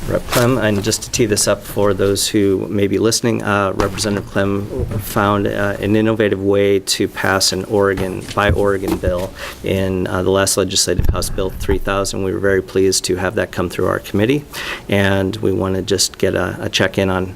Rep. Clem, and just to tee this up for those who may be listening, Representative Clem found an innovative way to pass an Buy Oregon bill in the last legislative House Bill 3000. We were very pleased to have that come through our committee, and we want to just get a check-in on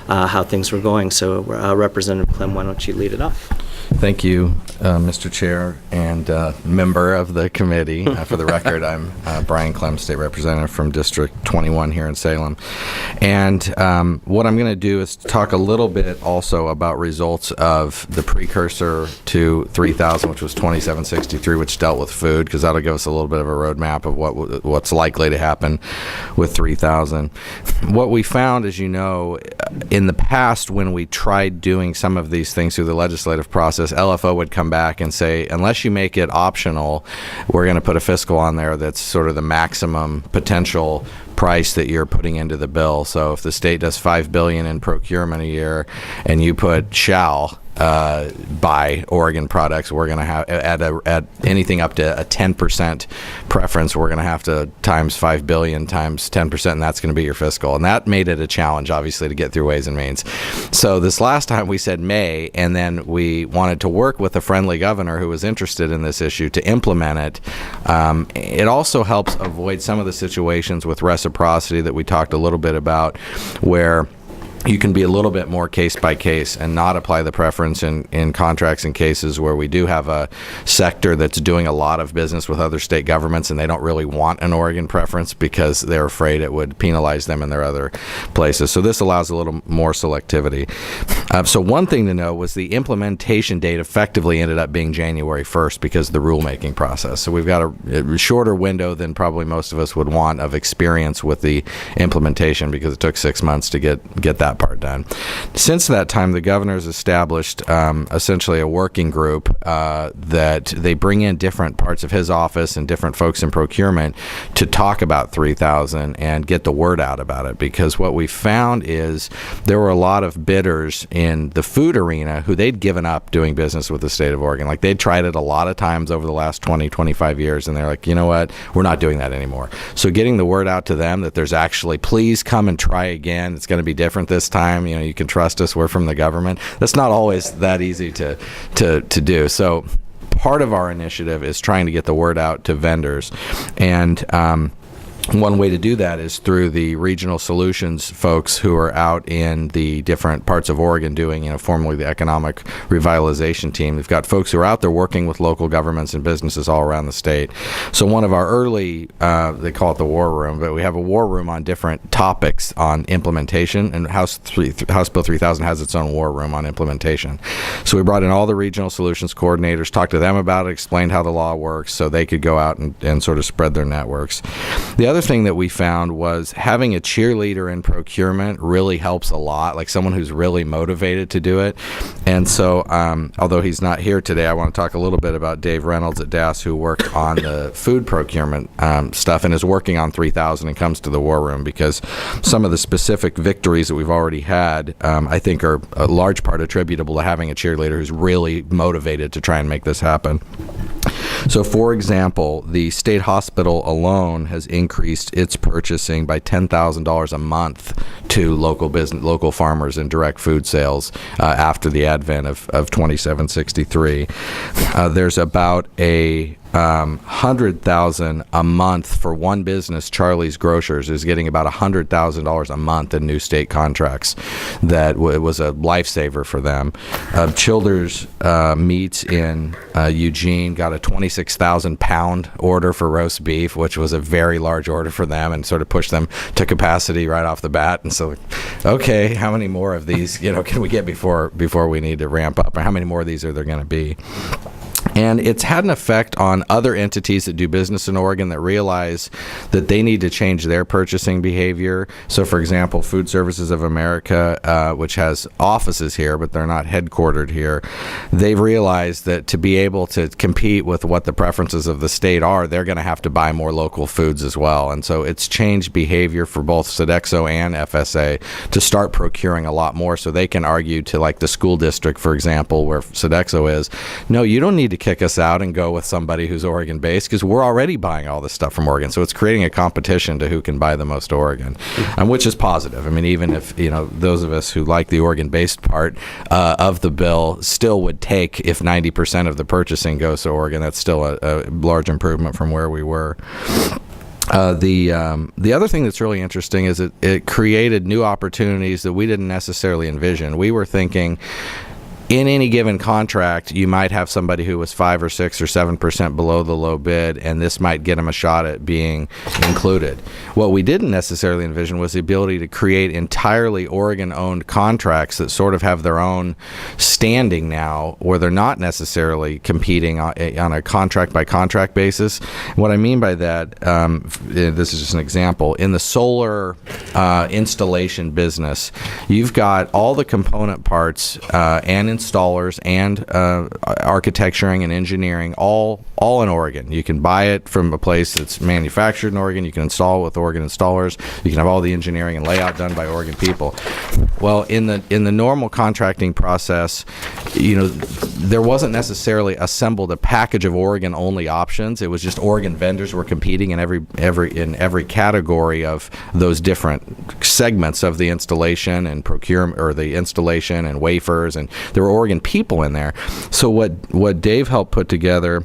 how things were going. So Representative Clem, why don't you lead it off? Thank you, Mr. Chair and member of the committee. For the record, I'm Brian Clem, State Representative from District 21 here in Salem. And what I'm going to do is talk a little bit also about results of the precursor to 3000, which was 2763, which dealt with food, because that'll give us a little bit of a roadmap of what's likely to happen with 3000. What we found, as you know, in the past when we tried doing some of these things through the legislative process, LFO would come back and say, unless you make it optional, we're going to put a fiscal on there that's sort of the maximum potential price that you're putting into the bill. So if the state does $5 billion in procurement a year and you put shall buy Oregon products, we're going to have at anything up to a 10% preference, we're going to have to times $5 billion times 10%, and that's going to be your fiscal. And that made it a challenge, obviously, to get through Ways and Means. So this last time we said May, and then we wanted to work with a friendly governor who was interested in this issue to implement it. It also helps avoid some of the situations with reciprocity that we talked a little bit about, where you can be a little bit more case by case and not apply the preference in contracts in cases where we do have a sector that's doing a lot of business with other state governments and they don't really want an Oregon preference because they're afraid it would penalize them in their other places. So this allows a little more selectivity. So one thing to know was the implementation date effectively ended up being January 1st because of the rulemaking process. So we've got a shorter window than probably most of us would want of experience with the implementation because it took 6 months to get that part done. Since that time, the governor's established essentially a working group that they bring in different parts of his office and different folks in procurement to talk about 3000 and get the word out about it, because what we found is there were a lot of bidders in the food arena who they'd given up doing business with the state of Oregon. Like, they'd tried it a lot of times over the last 20, 25 years, and they're like, you know what, we're not doing that anymore. So getting the word out to them that there's actually, please come and try again, it's going to be different this time, you can trust us, we're from the government. That's not always that easy to do. So part of our initiative is trying to get the word out to vendors, and one way to do that is through the regional solutions folks who are out in the different parts of Oregon doing, formerly the economic revitalization team. We've got folks who are out there working with local governments and businesses all around the state. So one of our early, they call it the war room, but we have a war room on different topics on implementation, and House Bill 3000 has its own war room on implementation. So we brought in all the regional solutions coordinators, talked to them about it, explained how the law works so they could go out and sort of spread their networks. The other thing that we found was having a cheerleader in procurement really helps a lot, like someone who's really motivated to do it. And so, although he's not here today, I want to talk a little bit about Dave Reynolds at DAS, who worked on the food procurement stuff and is working on 3000 and comes to the war room, because some of the specific victories that we've already had, I think, are a large part attributable to having a cheerleader who's really motivated to try and make this happen. So, for example, the state hospital alone has increased its purchasing by $10,000 a month to local farmers in direct food sales after the advent of 2763. There's about a $100,000 a month for one business. Charlie's Grocers is getting about $100,000 a month in new state contracts. That was a lifesaver for them. Childers Meats in Eugene got a 26,000 pound order for roast beef, which was a very large order for them and sort of pushed them to capacity right off the bat. And so, okay, how many more of these can we get before we need to ramp up, or how many more of these are there going to be? And it's had an effect on other entities that do business in Oregon that realize that they need to change their purchasing behavior. So, for example, Food Services of America, which has offices here, but they're not headquartered here, they've realized that to be able to compete with what the preferences of the state are, they're going to have to buy more local foods as well. And so it's changed behavior for both Sodexo and FSA to start procuring a lot more, so they can argue to, like, the school district, for example, where Sodexo is, no, you don't need to kick us out and go with somebody who's Oregon-based, because we're already buying all this stuff from Oregon. So it's creating a competition to who can buy the most Oregon, which is positive. I mean, even if, those of us who like the Oregon-based part of the bill still would take, if 90% of the purchasing goes to Oregon, that's still a large improvement from where we were. The other thing that's really interesting is it created new opportunities that we didn't necessarily envision. We were thinking, in any given contract, you might have somebody who was 5 or 6 or 7% below the low bid, and this might get them a shot at being included. What we didn't necessarily envision was the ability to create entirely Oregon-owned contracts that sort of have their own standing now, where they're not necessarily competing on a contract-by-contract basis. What I mean by that, this is just an example, in the solar installation business, you've got all the component parts and installers and architecturing and engineering all in Oregon. You can buy it from a place that's manufactured in Oregon. You can install it with Oregon installers. You can have all the engineering and layout done by Oregon people. Well, in the normal contracting process, there wasn't necessarily assembled a package of Oregon only options. It was just Oregon vendors were competing in every category of those different segments of the installation and procurement, or the installation and wafers, and there were Oregon people in there. So what Dave helped put together,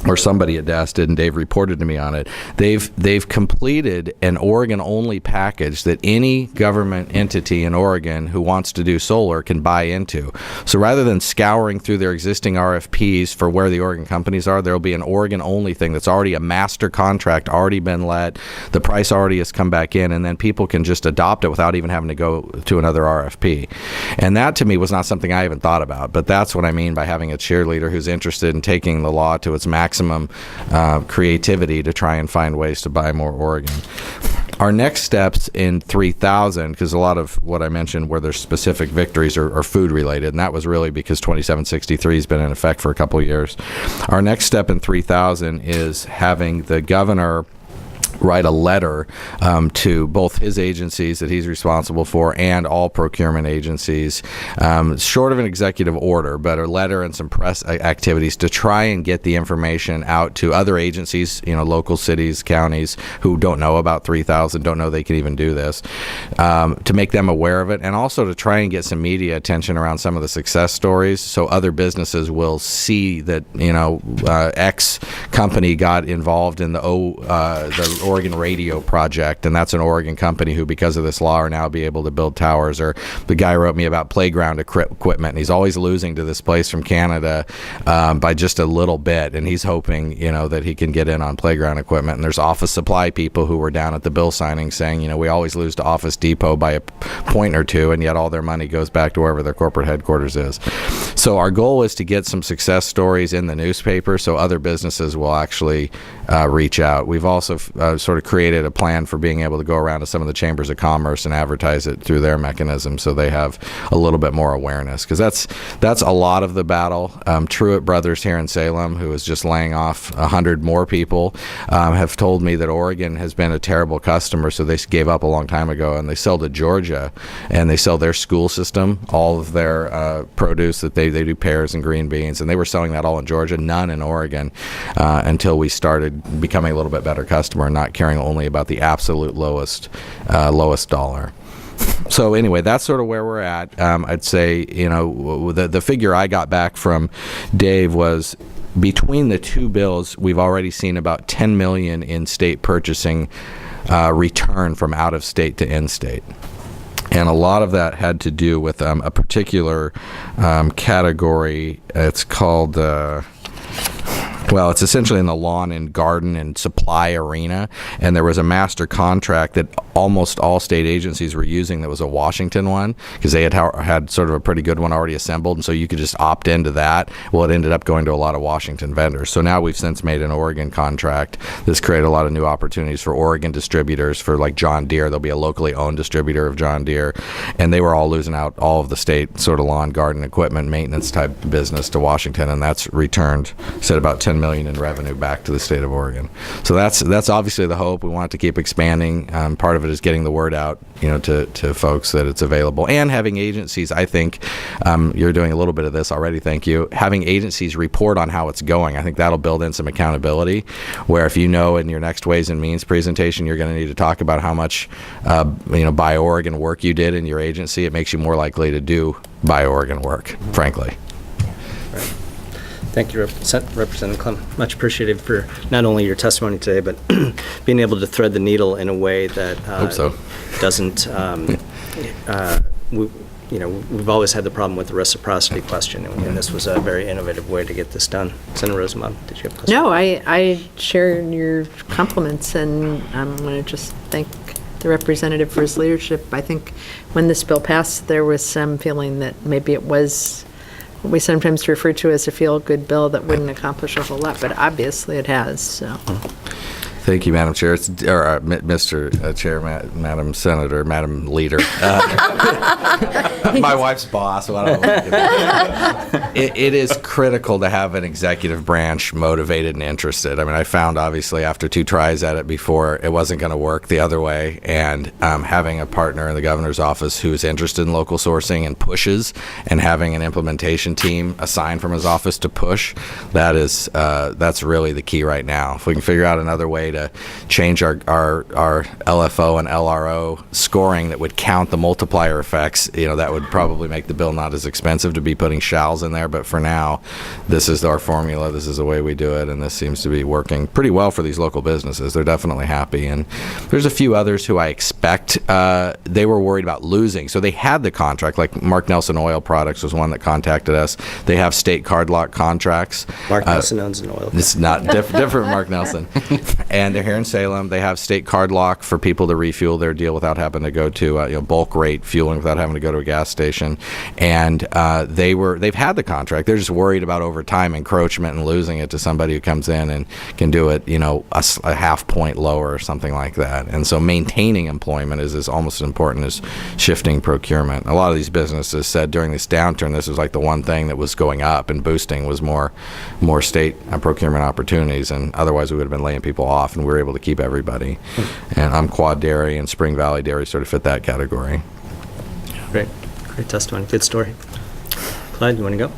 or somebody at DAS did, and Dave reported to me on it, they've completed an Oregon-only package that any government entity in Oregon who wants to do solar can buy into. So rather than scouring through their existing RFPs for where the Oregon companies are, there'll be an Oregon-only thing that's already a master contract, already been let, the price already has come back in, and then people can just adopt it without even having to go to another RFP. And that, to me, was not something I even thought about, but that's what I mean by having a cheerleader who's interested in taking the law to its maximum creativity to try and find ways to buy more Oregon. Our next steps in 3000, because a lot of what I mentioned where there's specific victories are food related, and that was really because 2763 has been in effect for a couple of years. Our next step in 3000 is having the governor write a letter to both his agencies that he's responsible for and all procurement agencies, short of an executive order, but a letter and some press activities to try and get the information out to other agencies, local cities, counties who don't know about 3000, don't know they can even do this, to make them aware of it, and also to try and get some media attention around some of the success stories, so other businesses will see that X company got involved in the Oregon Radio Project, and that's an Oregon company who, because of this law, are now be able to build towers. Or the guy wrote me about playground equipment, and he's always losing to this place from Canada by just a little bit, and he's hoping that he can get in on playground equipment. And there's office supply people who were down at the bill signing saying, we always lose to Office Depot by a point or two, and yet all their money goes back to wherever their corporate headquarters is. So our goal is to get some success stories in the newspaper so other businesses will actually reach out. We've also sort of created a plan for being able to go around to some of the chambers of commerce and advertise it through their mechanism, so they have a little bit more awareness, because that's a lot of the battle. Truett Brothers here in Salem, who is just laying off 100 more people, have told me that Oregon has been a terrible customer, so they gave up a long time ago, and they sell to Georgia, and they sell their school system, all of their produce that they do, pears and green beans, and they were selling that all in Georgia, none in Oregon, until we started becoming a little bit better customer and not caring only about the absolute lowest dollar. So anyway, that's sort of where we're at. I'd say, the figure I got back from Dave was, between the two bills, we've already seen about $10 million in state purchasing return from out of state to in-state. And a lot of that had to do with a particular category. It's called... it's essentially in the lawn and garden and supply arena, and there was a master contract that almost all state agencies were using that was a Washington one, because they had sort of a pretty good one already assembled, and so you could just opt into that. Well, it ended up going to a lot of Washington vendors. So now we've since made an Oregon contract that's created a lot of new opportunities for Oregon distributors, for like John Deere. There'll be a locally owned distributor of John Deere, and they were all losing out all of the state sort of lawn, garden equipment, maintenance type business to Washington, and that's returned, said, about $10 million in revenue back to the state of Oregon. So that's obviously the hope. We want it to keep expanding. Part of it it is getting the word out, to folks that it's available, and having agencies. I think you're doing a little bit of this already. Thank you. Having agencies report on how it's going. I think that'll build in some accountability. Where if in your next Ways and Means presentation, you're going to need to talk about how much Buy Oregon work you did in your agency, it makes you more likely to do Buy Oregon work. Frankly. Right. Thank you, Representative Clem. Much appreciated for not only your testimony today, but being able to thread the needle in a way that Hope so. doesn't. We've always had the problem with the reciprocity question, and this was a very innovative way to get this done. Senator Rosenbaum, did you have a question? No, I share your compliments, and I'm going to just thank the representative for his leadership. I think when this bill passed, there was some feeling that maybe it was what we sometimes refer to as a feel-good bill that wouldn't accomplish a whole lot, but obviously it has. So. Thank you, Madam Chair. Mr. Chair, Madam Senator, Madam Leader. My wife's boss. So I don't know. It is critical to have an executive branch motivated and interested. I mean, I found, obviously, after 2 tries at it before, it wasn't going to work the other way. And having a partner in the governor's office who's interested in local sourcing and pushes, and having an implementation team assigned from his office to push, that's really the key right now. If we can figure out another way to change our LFO and LRO scoring that would count the multiplier effects, that would probably make the bill not as expensive to be putting shalls in there. But for now, this is our formula. This is the way we do it, and this seems to be working pretty well for these local businesses. They're definitely happy. And there's a few others who I expect they were worried about losing. So they had the contract, like Mark Nelson Oil Products was one that contacted us. They have state card lock contracts. Mark Nelson owns an oil. It's not different Mark Nelson. And they're here in Salem. They have state card lock for people to refuel their deal without having to go to bulk rate fueling, without having to go to a gas station. And they've had the contract. They're just worried about over time encroachment and losing it to somebody who comes in and can do it, a half point lower or something like that. And so maintaining employment is almost as important as shifting procurement. A lot of these businesses said during this downturn, this was like the one thing that was going up and boosting was more state procurement opportunities, and otherwise we would have been laying people off, and we were able to keep everybody. And Quad Dairy and Spring Valley Dairy sort of fit that category. Great testimony. Good story. Clyde, you want to go?